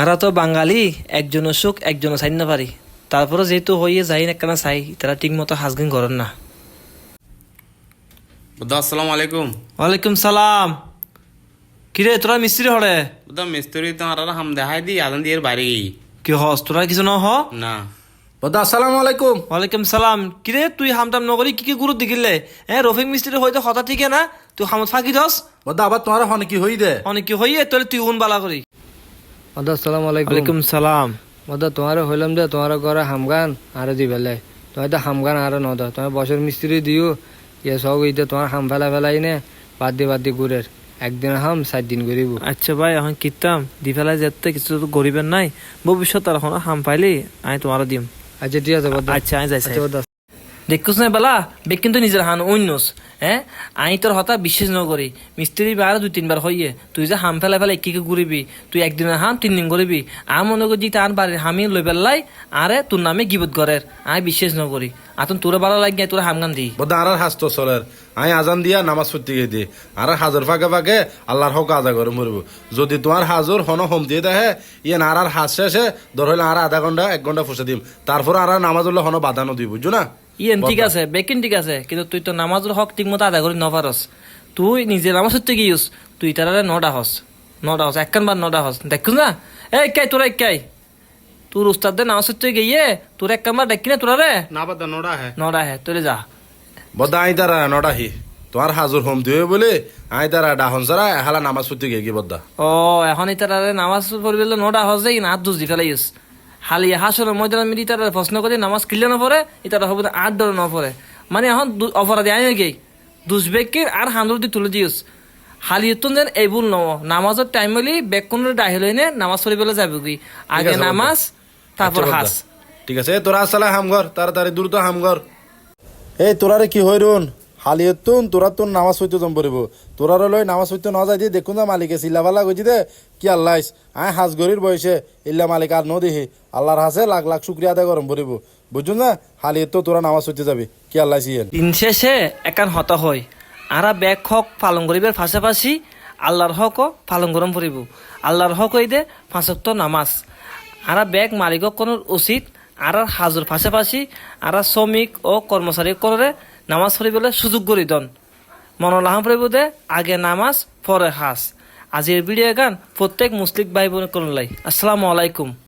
আরা তো বাঙালি, একজনের সুখ একজনের চাই না পারি। তারপরে যেহেতু হইয়ে যাই না কেন চাই, তারা ঠিক মতো হাজগিন করেন না। বুদ্ধা আসসালামু আলাইকুম। ওয়ালাইকুম সালাম। কিরে তোরা মিস্ত্রি হরে? বুদ্ধা মিস্ত্রি তো আর হাম দেখাই দি আদান দিয়ে বাইরে গই কি হস তোরা কিছু ন হ? না। বদা আসসালামু আলাইকুম। ওয়ালাইকুম সালাম। কিরে তুই হামটাম নগরি কি গুরুত্ব দিলে? রফিক মিস্ত্রি হয়তো হতা ঠিক না, তুই হামত ফাঁকি দস বদা আবার তোমার হনে কি হই দে? অনেক কি হইয়ে তোলে তুই উন বালা করি। মদা আসসালামু আলাইকুম। ওয়ালাইকুম সালাম। মদা তোমার হইলাম দে তোমার ঘরে হামগান আরে দি বেলে তোমার তো হামগান আরে ন দা তোমার বছর মিস্ত্রি দিও ইয়ে সব ইতে তোমার হাম ফেলাই নে বাদ দি ঘুরের একদিন হাম 7 দিন ঘুরিব। আচ্ছা ভাই, এখন কিতাম দি ফেলায় যেতে কিছু তো গরিবের নাই, ভবিষ্যৎ আর এখন হাম পাইলি আমি তোমারও দিম। আচ্ছা ঠিক আছে বদা। আচ্ছা আমি যাইছি। আচ্ছা বদা। দেখুস না বেলা বেগ কিন্তু নিজের হান অন্যস। আমি তোর হতা বিশ্বাস ন করি। মিস্ত্রি বার 2-3 বার হইয়ে তুই যে হাম ফেলা কি ঘুরিবি, তুই একদিনের হাম 3 দিন ঘুরিবি। আমি মনে করি তার বাড়ির হামি লই পেলাই আরে তোর নামে গিবত করের, আমি বিশ্বাস ন করি। আতন তোরা ভালো লাগে তোরা হামগান দি বদা আর হাসত চলের আই আজান দিয়া নামাজ পড়তে গিয়ে দি আর হাজর ফাঁকে ফাঁকে আল্লাহর হক আদা করে মরবো। যদি তোমার হাজর হন হোম দিয়ে দেখে ইয়ে আর হাজ শেষে ধর হইলে আর আধা ঘন্টা 1 ঘন্টা ফুসে দিম, তারপর আর নামাজ উল্লাহ হন বাধানো দিব, বুঝছো না? ঠিক আছে বেকিন ঠিক আছে, কিন্তু তুই তো নামাজের হক ঠিক মতো আদা করি নপারস। তুই নিজে নামাজ হচ্ছে গিয়েছ, তুই তারা নটা হস একখানবার নটা হস দেখুস না। কাই তোরা কাই তোর উস্তাদের নামাজ হচ্ছে গিয়ে তোর একখানবার দেখি না তোরা রে না বাদা নোড়া হ্যাঁ নটা তোরে যা। বদা আই তারা নটাহি তোমার হাজর হোম দিয়ে বলে আই তারা ডাহন সারা হালা নামাজ পড়তে গিয়ে কি বদা। ও এখন তারা নামাজ পড়বে নটা হস যাই না 8 দুজ দি ফেলাইস। হালি হাসর ময়দান মিলি তারা প্রশ্ন করে নামাজ কিনলে না পড়ে তারা হবে 8 ডর না পড়ে, মানে এখন অপরাধী আই গেই দুষ্বেগের আর হান্দর দি তুলে দিস। হালি উত্তন দেন এই ভুল নও, নামাজের টাইম হলি বেগ কোন ডাহিল হইনে নামাজ পড়ে বেলা যাবে কি আগে আছে নামাজ তারপর আচ্ছা হাস। বদ্দা। ঠিক আছে তোরা আসলে হামঘর তাড়াতাড়ি দ্রুত হামঘর। এই তোরারে কি হইরুন হালিয়তুন তোরা তোর নামাজ পড়তে জম পড়িব, তোরার লই নামাজ পড়তে ন যাই দিয়ে দেখুন না মালিকে চিল্লাফালা গজি দে কি আল্লাহস আয় হাজগরির বয়সে ইল্লা মালিক আর ন দেখি আল্লাহর হাসে লাখ লাখ শুক্রিয়া আদায় গরম পড়িব, বুঝুন না? হালিয়ত তোরা নামাজ পড়তে যাবি কি আল্লাহ সিয়েন দিন শেষে একান হতা হয় আরা ব্যাগ হক পালন করিবার পাশাপাশি আল্লাহর হকও পালন গরম পড়িব। আল্লাহর হক হই দে 5 ওয়াক্ত নামাজ। আরা ব্যাগ মালিক কোন উচিত আর হাজুর পাশাপাশি আরা শ্রমিক ও কর্মচারী করে নামাজ পড়িবলৈ সুযোগ করে দন। মনোলাহাম পড়িব দে আগে নামাজ পরে হাজ। আজির ভিডিও গান প্রত্যেক মুসলিম ভাই বোন করুন লাই। আসসালামু আলাইকুম।